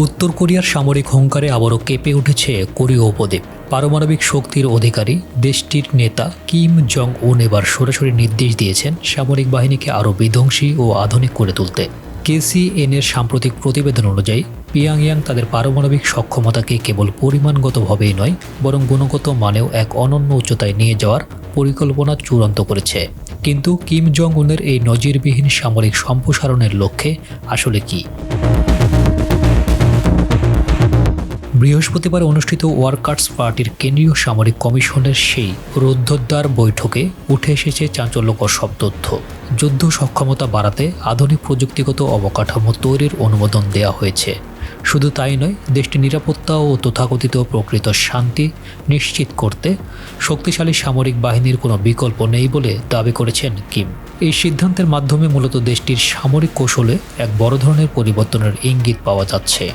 উত্তর কোরিয়ার সামরিক হুঙ্কারে আবারও কেঁপে উঠেছে কোরীয় উপদ্বীপ। পারমাণবিক শক্তির অধিকারী দেশটির নেতা কিম জং উন এবার সরাসরি নির্দেশ দিয়েছেন সামরিক বাহিনীকে আরও বিধ্বংসী ও আধুনিক করে তুলতে। KCNA-এর সাম্প্রতিক প্রতিবেদন অনুযায়ী পিয়ংইয়াং তাদের পারমাণবিক সক্ষমতাকে কেবল পরিমাণগতভাবেই নয়, বরং গুণগত মানেও এক অনন্য উচ্চতায় নিয়ে যাওয়ার পরিকল্পনা চূড়ান্ত করেছে। কিন্তু কিম জং উনের এই নজিরবিহীন সামরিক সম্প্রসারণের লক্ষ্যে আসলে কী? বৃহস্পতিবার অনুষ্ঠিত ওয়ার্কার্স পার্টির কেন্দ্রীয় সামরিক কমিশনের সেই রুদ্ধদ্বার বৈঠকে উঠে এসেছে চাঞ্চল্যকর সব তথ্য। যুদ্ধ সক্ষমতা বাড়াতে আধুনিক প্রযুক্তিগত অবকাঠামো তৈরির অনুমোদন দেওয়া হয়েছে। শুধু তাই নয়, দেশটির নিরাপত্তা ও তথাকথিত প্রকৃত শান্তি নিশ্চিত করতে শক্তিশালী সামরিক বাহিনীর কোনো বিকল্প নেই বলে দাবি করেছেন কিম। এই সিদ্ধান্তের মাধ্যমে মূলত দেশটির সামরিক কৌশলে এক বড় ধরনের পরিবর্তনের ইঙ্গিত পাওয়া যাচ্ছে।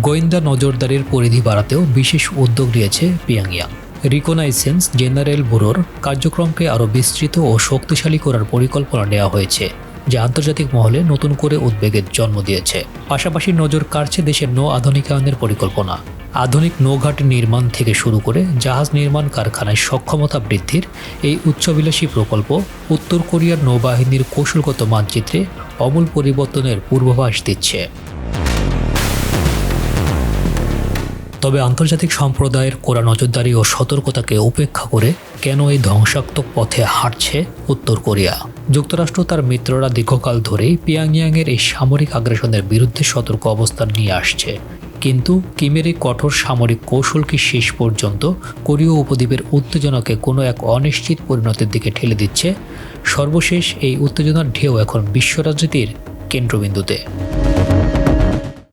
গোয়েন্দা নজরদারির পরিধি বাড়াতেও বিশেষ উদ্যোগ নিয়েছে পিয়ংইয়াং। রিকনাইসেন্স জেনারেল ব্যুরোর কার্যক্রমকে আরও বিস্তৃত ও শক্তিশালী করার পরিকল্পনা নেওয়া হয়েছে, যা আন্তর্জাতিক মহলে নতুন করে উদ্বেগের জন্ম দিয়েছে। পাশাপাশি নজর কাড়ছে দেশের নৌ আধুনিকায়নের পরিকল্পনা। আধুনিক নৌঘাট নির্মাণ থেকে শুরু করে জাহাজ নির্মাণ কারখানায় সক্ষমতা বৃদ্ধির এই উচ্চবিলাসী প্রকল্প উত্তর কোরিয়ার নৌবাহিনীর কৌশলগত মানচিত্রে আমূল পরিবর্তনের পূর্বাভাস দিচ্ছে। তবে আন্তর্জাতিক সম্প্রদায়ের কড়া নজরদারি ও সতর্কতাকে উপেক্ষা করে কেন এই ধ্বংসাত্মক পথে হাঁটছে উত্তর কোরিয়া? যুক্তরাষ্ট্র তার মিত্ররা দীর্ঘকাল ধরেই পিয়ংইয়াংয়ের এই সামরিক আগ্রাসনের বিরুদ্ধে সতর্ক অবস্থান নিয়ে আসছে। কিন্তু কিমের এই কঠোর সামরিক কৌশল কি শেষ পর্যন্ত কোরীয় উপদ্বীপের উত্তেজনাকে কোনো এক অনিশ্চিত পরিণতির দিকে ঠেলে দিচ্ছে? সর্বশেষ এই উত্তেজনার ঢেউ এখন বিশ্ব রাজনীতির কেন্দ্রবিন্দুতে।